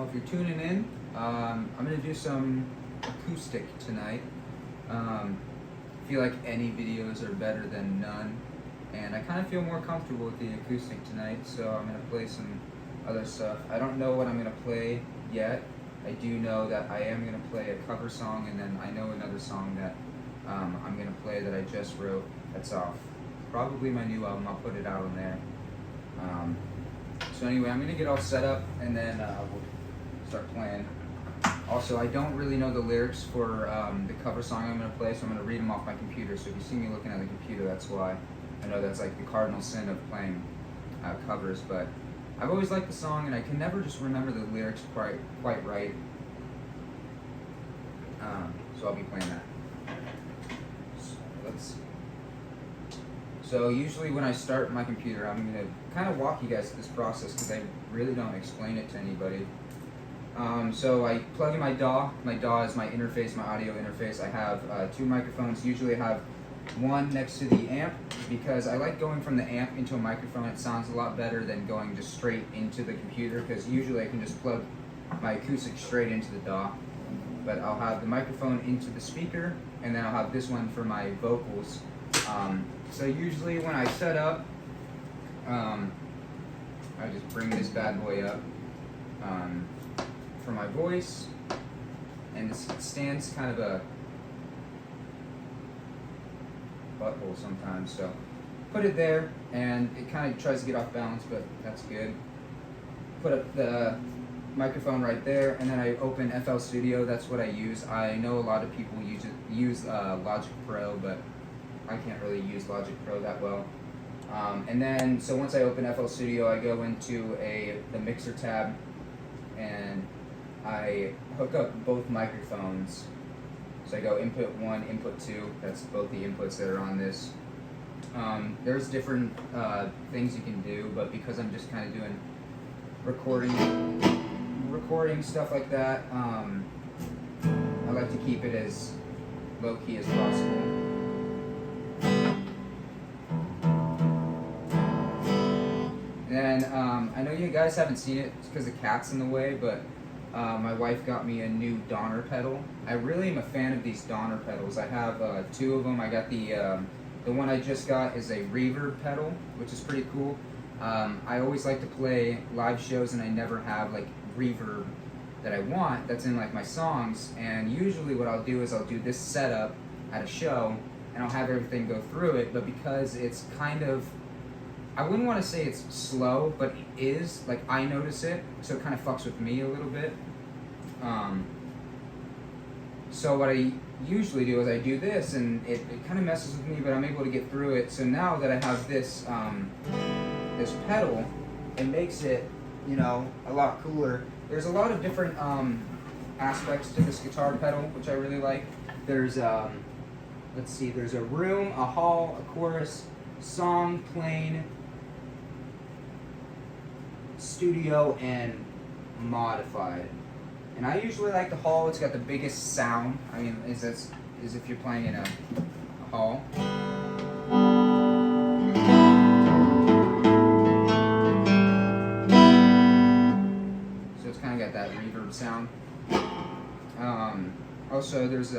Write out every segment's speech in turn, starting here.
if you're tuning in, I'm going to do some acoustic tonight. I feel like any videos are better than none, and I kind of feel more comfortable with the acoustic tonight, so I'm going to play some other stuff. I don't know what I'm going to play yet. I do know that I am going to play a cover song, and then I know another song that I'm going to play that I just wrote that's off probably my new album. I'll put it out on there. So anyway, I'm going to get all set up, and then we'll start playing. Also, I don't really know the lyrics for the cover song I'm going to play, so I'm going to read them off my computer. So if you see me looking at the computer, that's why. I know that's like the cardinal sin of playing covers, but I've always liked the song, and I can never just remember the lyrics quite right. So I'll be playing that. So let's see. So usually when I start my computer, I'm going to kind of walk you guys through this process because I really don't explain it to anybody. So I plug in my DAW. My DAW is my interface, my audio interface. I have two microphones. Usually I have one next to the amp because I like going from the amp into a microphone. It sounds a lot better than going just straight into the computer, because usually I can just plug my acoustic straight into the DAW. But I'll have the microphone into the speaker, and then I'll have this one for my vocals. So usually when I set up, I just bring this bad boy up for my voice, and this stands kind of a butthole sometimes, so put it there, and it kind of tries to get off balance, but that's good. Put up the microphone right there, and then I open FL Studio. That's what I use. I know a lot of people use Logic Pro, but I can't really use Logic Pro that well. And then, so once I open FL Studio, I go into the mixer tab, and I hook up both microphones. So I go input 1, input 2. That's both the inputs that are on this. There's different things you can do, but because I'm just kind of doing recording stuff like that, I like to keep it as low key as possible. And I know you guys haven't seen it because the cat's in the way, but my wife got me a new Donner pedal. I really am a fan of these Donner pedals. I have two of them. I got the one I just got is a reverb pedal, which is pretty cool. I always like to play live shows, and I never have like reverb that I want that's in like my songs. And usually what I'll do is I'll do this setup at a show, and I'll have everything go through it. But because it's kind of, I wouldn't want to say it's slow, but it is. Like, I notice it, so it kind of fucks with me a little bit. So what I usually do is I do this, and it kind of messes with me, but I'm able to get through it. So now that I have this this pedal, it makes it, you know, a lot cooler. There's a lot of different aspects to this guitar pedal, which I really like. There's let's see, there's a room, a hall, a chorus, song, plain, studio, and modified. And I usually like the hall. It's got the biggest sound. I mean, is if you're playing in a hall. So it's kind of got that reverb sound. Also, there's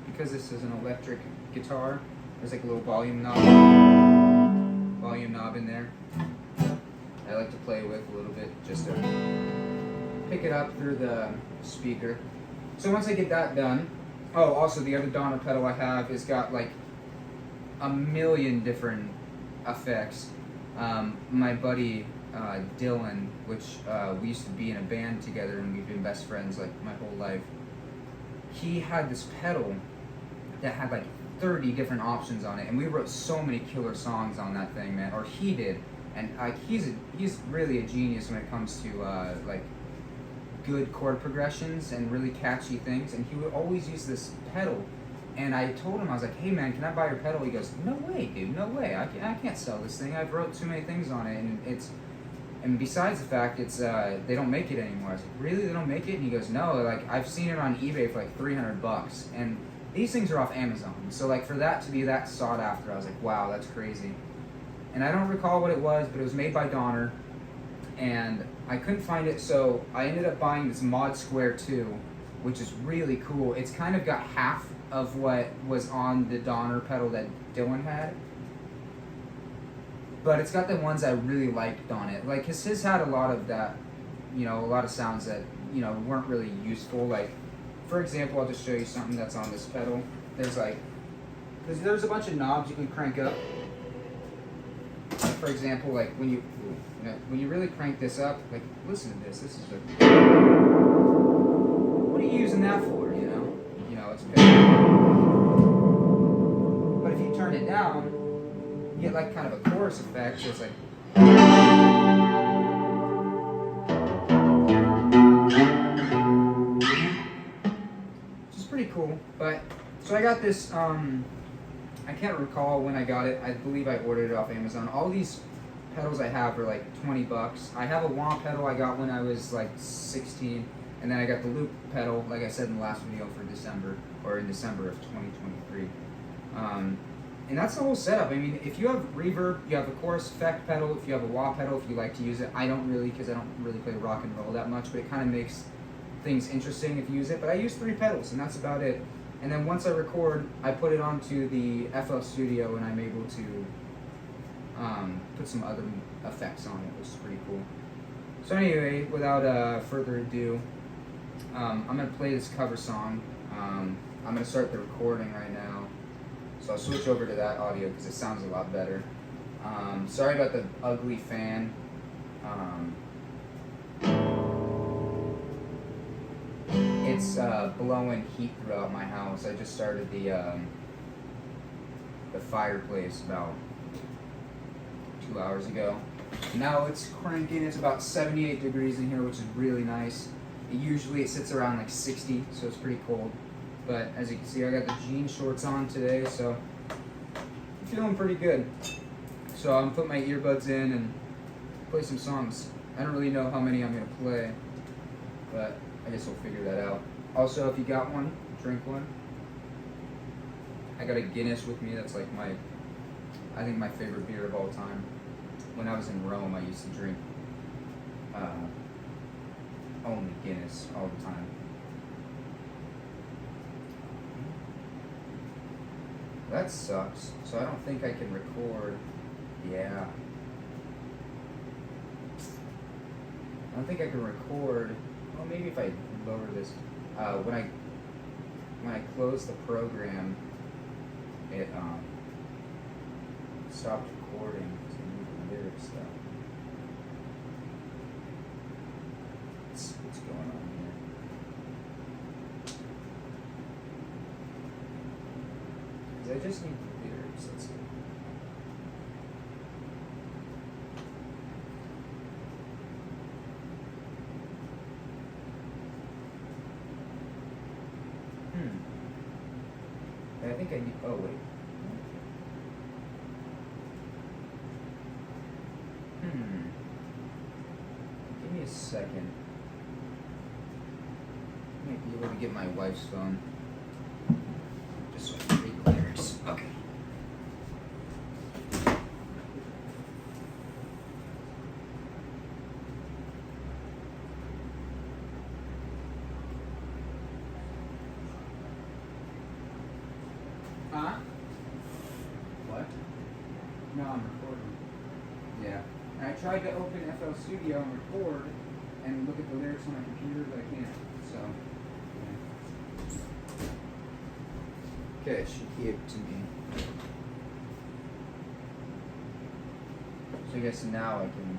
because this is an electric guitar, there's like a little volume knob in there. I like to play with a little bit just to pick it up through the speaker. So once I get that done, oh, also the other Donner pedal I have has got like a million different effects. My buddy Dylan, which we used to be in a band together, and we've been best friends like my whole life. He had this pedal that had like 30 different options on it, and we wrote so many killer songs on that thing, man. Or he did, and like he's really a genius when it comes to like good chord progressions and really catchy things. And he would always use this pedal, and I told him, I was like, hey man, can I buy your pedal? He goes, no way, dude, no way. I can't sell this thing. I've wrote too many things on it, and besides the fact it's they don't make it anymore. I was like, really, they don't make it? And he goes, no, like I've seen it on eBay for like $300, and these things are off Amazon. So like for that to be that sought after, I was like, wow, that's crazy. And I don't recall what it was, but it was made by Donner, and I couldn't find it, so I ended up buying this Mod Square 2, which is really cool. It's kind of got half of what was on the Donner pedal that Dylan had, but it's got the ones I really liked on it. Like his had a lot of that, a lot of sounds that weren't really useful. Like, for example, I'll just show you something that's on this pedal. There's a bunch of knobs you can crank up. Like, for example, like when you really crank this up, like listen to this. This is what are you using that for? It's good. But if you turn it down, you get like kind of a chorus effect. So it's like. Which is pretty cool. But so I got this. I can't recall when I got it. I believe I ordered it off Amazon. All these pedals I have are like $20. I have a wah pedal I got when I was like 16. And then I got the loop pedal, like I said in the last video, in December of 2023. And that's the whole setup. I mean, if you have reverb, you have a chorus effect pedal, if you have a wah pedal, if you like to use it. I don't really, because I don't really play rock and roll that much, but it kind of makes things interesting if you use it. But I use 3 pedals, and that's about it. And then once I record, I put it onto the FL Studio, and I'm able to put some other effects on it, which is pretty cool. So anyway, without further ado, I'm going to play this cover song. I'm going to start the recording right now. So I'll switch over to that audio because it sounds a lot better. Sorry about the ugly fan. It's blowing heat throughout my house. I just started the fireplace about 2 hours ago. Now it's cranking. It's about 78 degrees in here, which is really nice. Usually it sits around like 60, so it's pretty cold. But as you can see, I got the jean shorts on today, so I'm feeling pretty good. So I'm gonna put my earbuds in and play some songs. I don't really know how many I'm gonna play, but I guess we'll figure that out. Also, if you got one, drink one. I got a Guinness with me. That's like I think my favorite beer of all time. When I was in Rome, I used to drink only Guinness all the time. That sucks. So I don't think I can record. Yeah. I don't think I can record. Well, maybe if I lower this. When I close the program, it stopped recording. So I moved the lyrics stuff. What's going on here? Because I just need the lyrics. Let's see. I think I need. Oh wait. Give me a second. I might be able to get my wife's phone. Just so I can read the lyrics. Okay. Huh? What? No, I'm recording. Yeah. And I tried to open FL Studio and record and look at the lyrics on my computer, but I can't. So, yeah. Okay, she gave it to me. So I guess now I can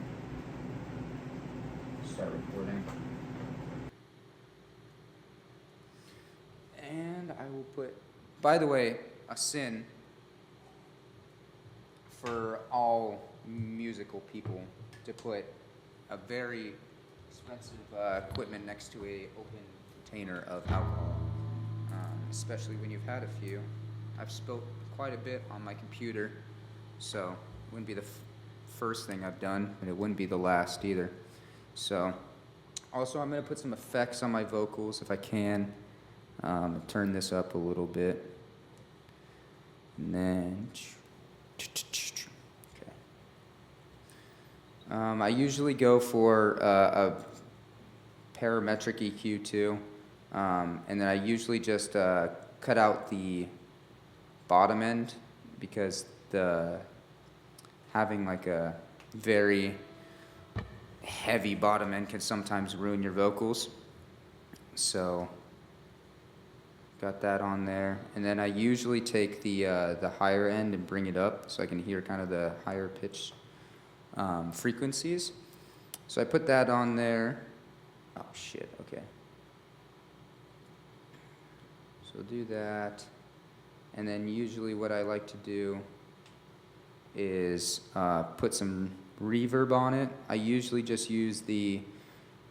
start recording. And I will put, by the way, a sin for all musical people to put a very expensive equipment next to a open container of alcohol, especially when you've had a few. I've spilled quite a bit on my computer, so it wouldn't be the first thing I've done, and it wouldn't be the last either. So, also I'm going to put some effects on my vocals if I can. Turn this up a little bit. And then, okay. I usually go for a parametric EQ too, and then I usually just cut out the bottom end because having like a very heavy bottom end can sometimes ruin your vocals. So got that on there, and then I usually take the higher end and bring it up so I can hear kind of the higher pitch frequencies. So I put that on there. Oh shit, okay. So do that, and then usually what I like to do is put some reverb on it. I usually just use the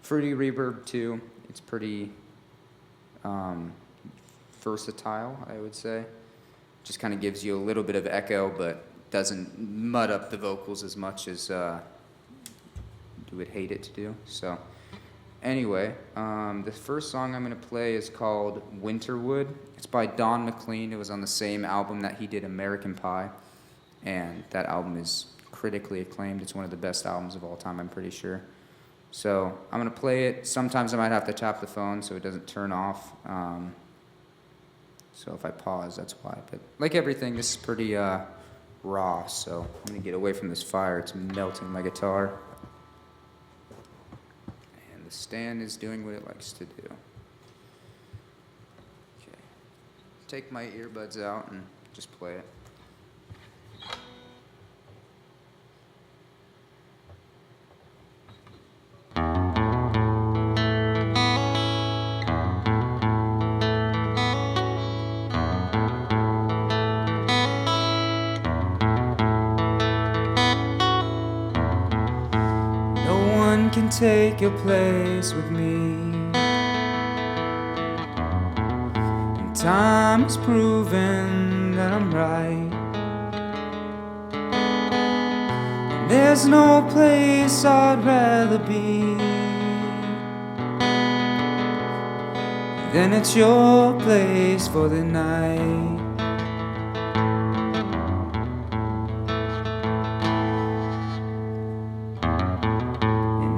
Fruity Reverb too. It's pretty versatile, I would say. Just kind of gives you a little bit of echo, but doesn't mud up the vocals as much as you would hate it to do. So anyway, the first song I'm going to play is called Winterwood. It's by Don McLean. It was on the same album that he did American Pie, and that album is critically acclaimed. It's one of the best albums of all time, I'm pretty sure. So I'm going to play it. Sometimes I might have to tap the phone so it doesn't turn off. So if I pause, that's why. But like everything, this is pretty raw, so I'm going to get away from this fire. It's melting my guitar. And the stand is doing what it likes to do. Okay. Take my earbuds out and just play it. Can take your place with me, and time has proven that I'm right, and there's no place I'd rather be than it's your place for the night.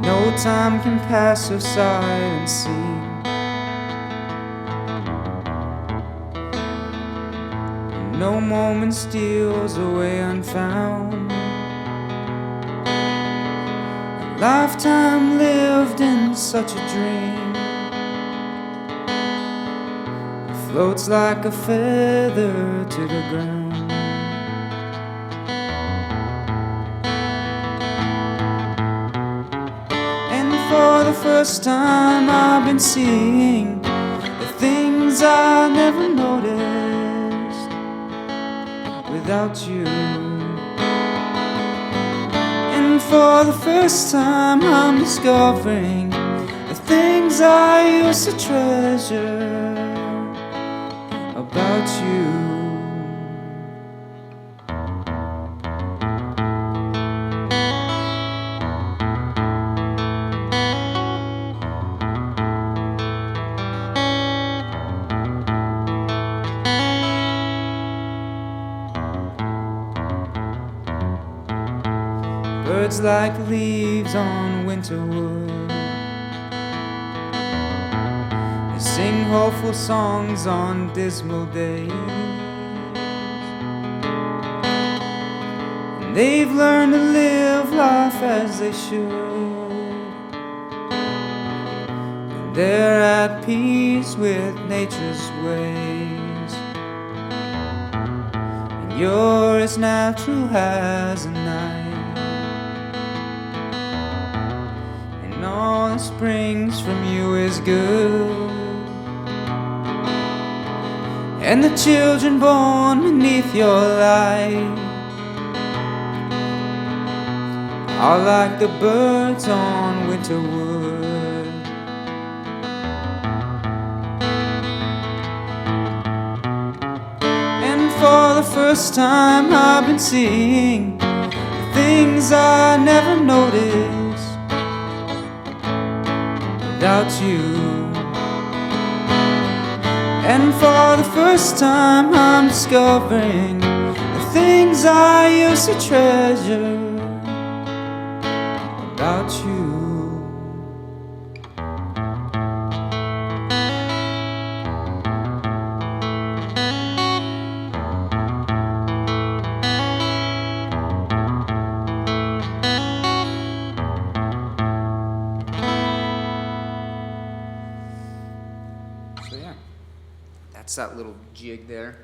No time can pass so sight unseen, and no moment steals away unfound. A lifetime lived in such a dream, it floats like a feather to the ground. For the first time I've been seeing the things I never noticed without you. And for the first time I'm discovering the things I used to treasure about you. Birds like leaves on Winterwood, they sing hopeful songs on dismal days, and they've learned to live life as they should, and they're at peace with nature's ways, and you're as natural as a night. All that springs from you is good, and the children born beneath your light are like the birds on Winterwood. And for the first time I've been seeing the things I never noticed without you. And for the first time I'm discovering the things I used to treasure about you. So yeah, that's that little jig there.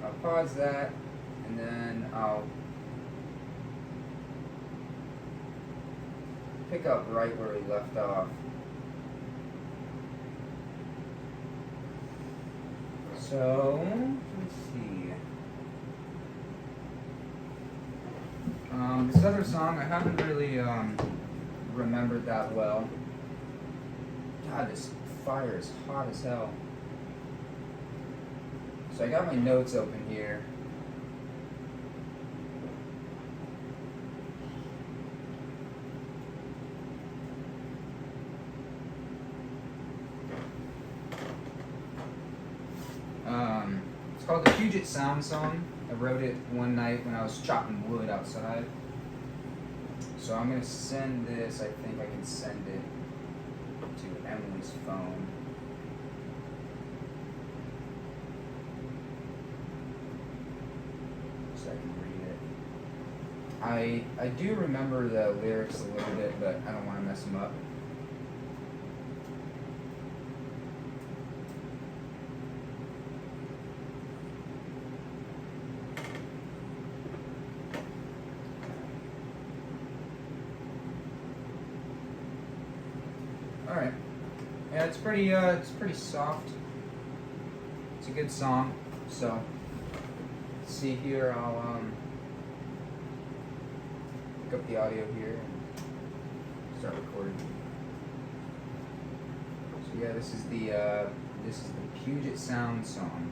I'll pause that, and then I'll pick up right where we left off. So, let's see. This other song I haven't really remembered that well. God, this fire is hot as hell. So I got my notes open here. It's called the Puget Sound Song. I wrote it one night when I was chopping wood outside. So I'm going to send this, I think I can send it to Emily's phone. So I can read it. I do remember the lyrics a little bit, but I don't want to mess them up. All right. Yeah, it's pretty soft. It's a good song. So, let's see here. I'll pick up the audio here and start recording. So yeah, this is the Puget Sound Song.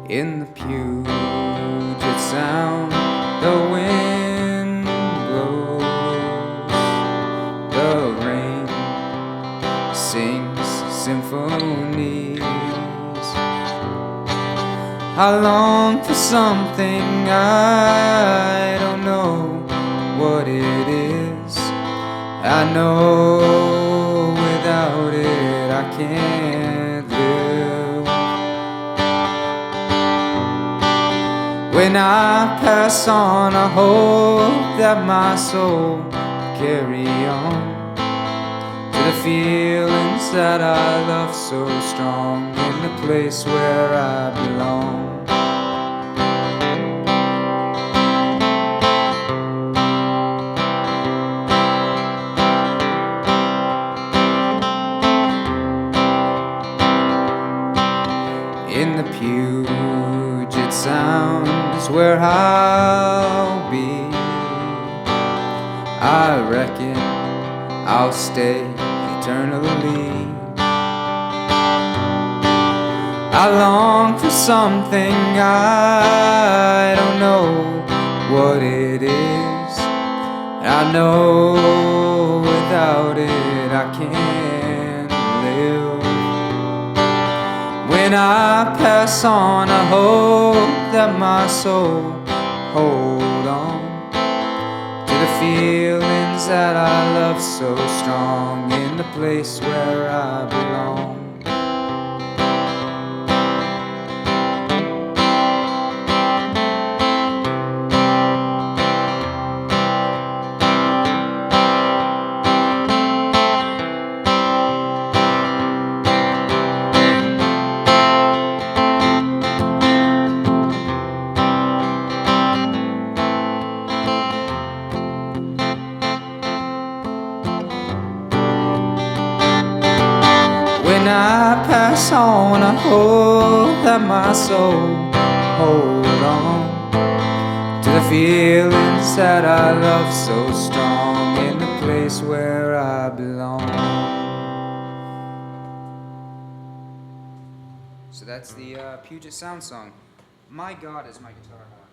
In the Puget Sound, the wind blows, the rain sings symphonies. I long for something, I don't know what it is. I know without it I can't live. When I pass on, I hope that my soul will carry on to the feelings that I love so strong, in the place where I belong. In the Puget Sound is where I'll be. I reckon I'll stay eternally. I long for something, I don't know what it is. I know without it I can't live. When I pass on, I hope that my soul hold on to the feelings that I love so strong, in the place where I belong. When I pass on, I hope that my soul hold on to the feelings that I love so strong, in the place where I belong. So that's the Puget Sound song. My God, is my guitar hot.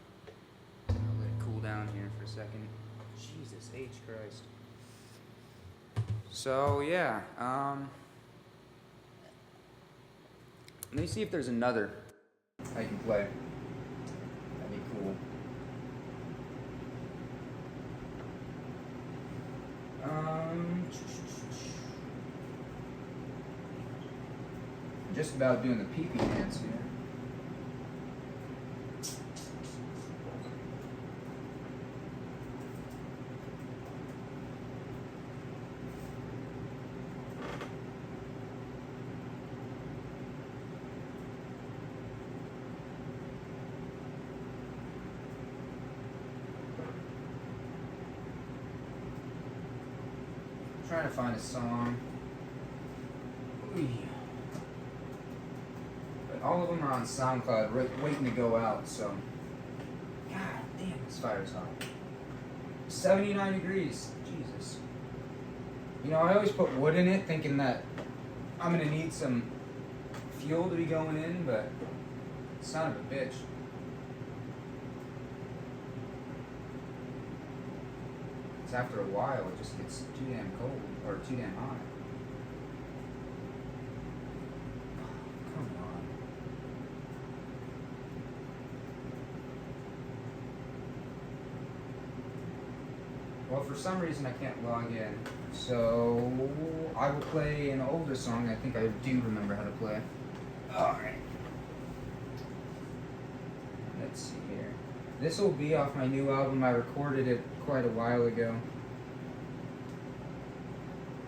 I'll let it cool down here for a second. Jesus H. Christ. So yeah, let me see if there's another I can play. That'd be cool. Just about doing the pee-pee dance here. Trying to find a song. But all of them are on SoundCloud, waiting to go out, so. God damn, this fire's hot. 79 degrees. Jesus. You know, I always put wood in it thinking that I'm gonna need some fuel to be going in, but son of a bitch. After a while, it just gets too damn cold, or too damn hot. Oh, come on. Well, for some reason I can't log in, so I will play an older song I think I do remember how to play. Alright. Let's see here. This will be off my new album. I recorded it quite a while ago.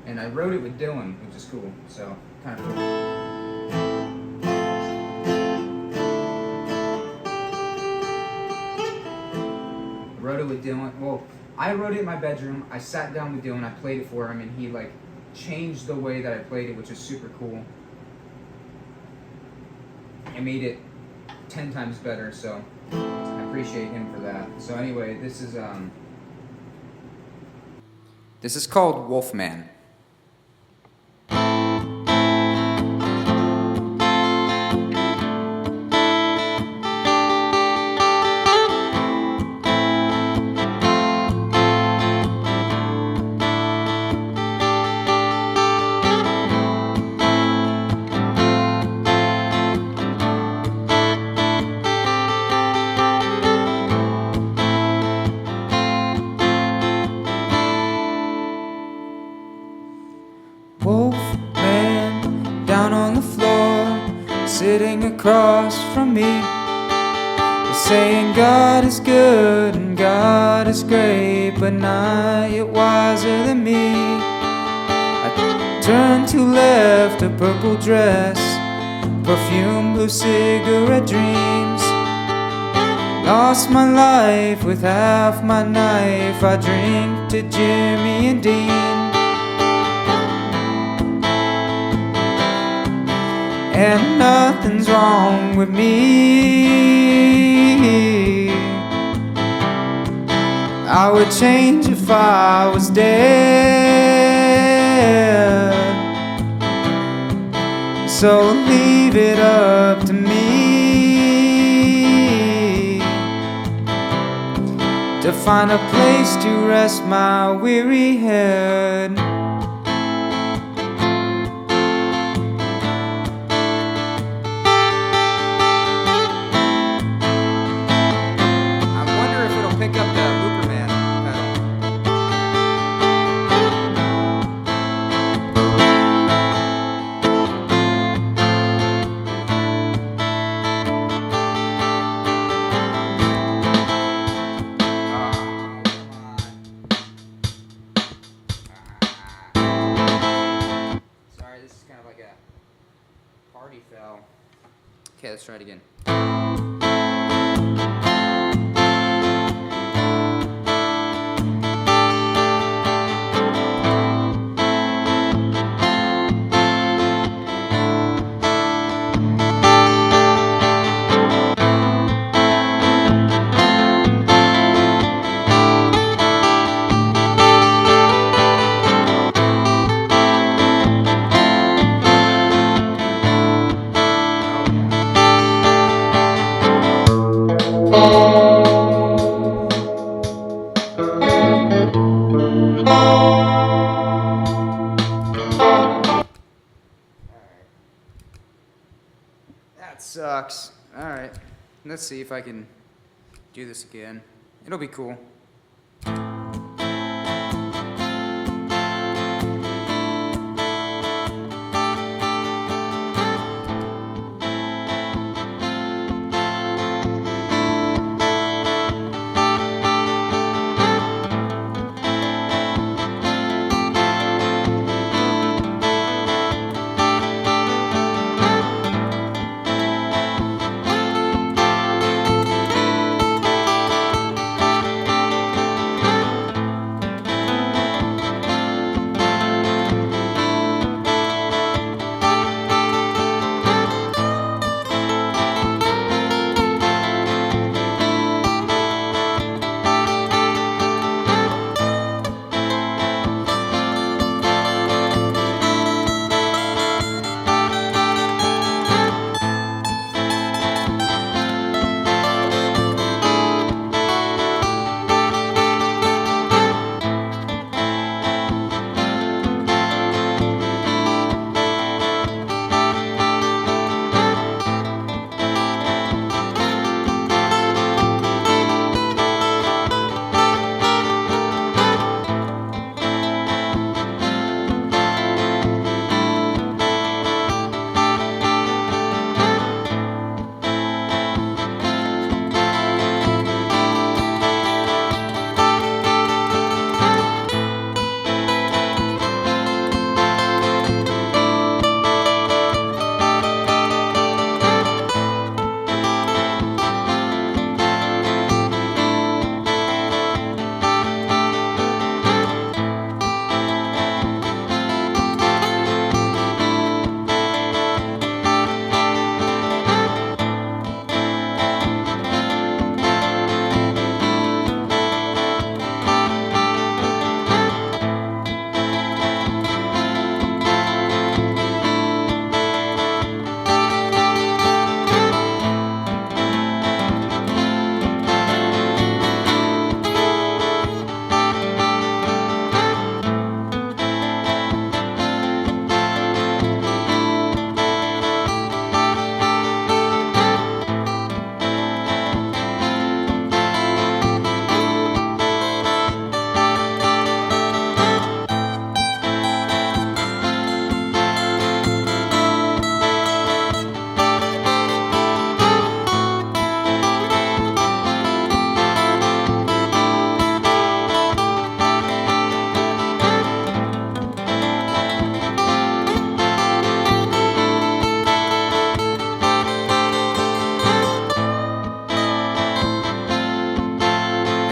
And I wrote it with Dylan, which is cool. So, kind of cool. I wrote it with Dylan. Well, I wrote it in my bedroom. I sat down with Dylan. I played it for him, and he like changed the way that I played it, which is super cool. I made it 10 times better, so I appreciate him for that. So anyway, this is called Wolfman. Wolfman down on the floor, sitting across from me, saying God is good and God is great, but not yet wiser than me. I turned to left, a purple dress, perfume, blue cigarette dreams. Lost my life with half my knife. I drink to Jimmy and Dean. And nothing's wrong with me. I would change if I was dead. So leave it up to me to find a place to rest my weary head. Pick up the Wolfman pedal. Sorry, this is kind of like a party foul. Okay, let's try it again. That sucks. Alright, let's see if I can do this again. It'll be cool.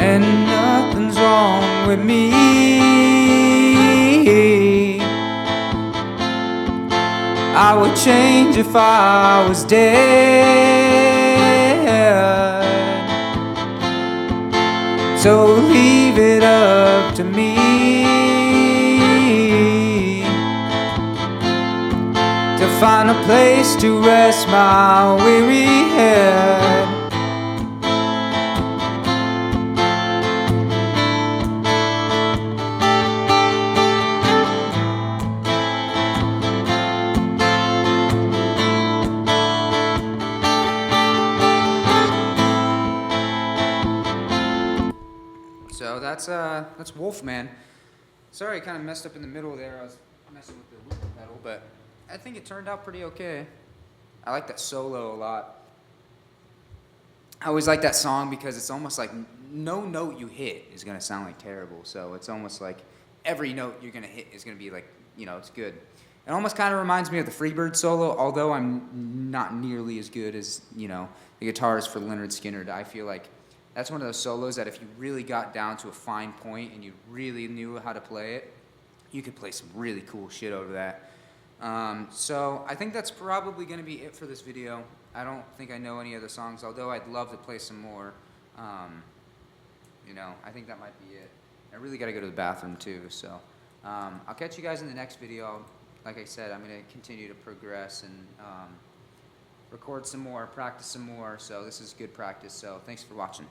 And nothing's wrong with me. I would change if I was dead. So leave it up to me to find a place to rest my weary head. So that's Wolfman. Sorry, I kind of messed up in the middle there. I was messing with the loop pedal, but I think it turned out pretty okay. I like that solo a lot. I always like that song because it's almost like no note you hit is going to sound like terrible. So it's almost like every note you're going to hit is going to be like, you know, it's good. It almost kind of reminds me of the Freebird solo, although I'm not nearly as good as, you know, the guitarist for Lynyrd Skynyrd. I feel like that's one of those solos that if you really got down to a fine point and you really knew how to play it, you could play some really cool shit over that. So I think that's probably going to be it for this video. I don't think I know any other songs, although I'd love to play some more. You know, I think that might be it. I really got to go to the bathroom too, so I'll catch you guys in the next video. Like I said, I'm going to continue to progress and record some more, practice some more. So this is good practice. So thanks for watching.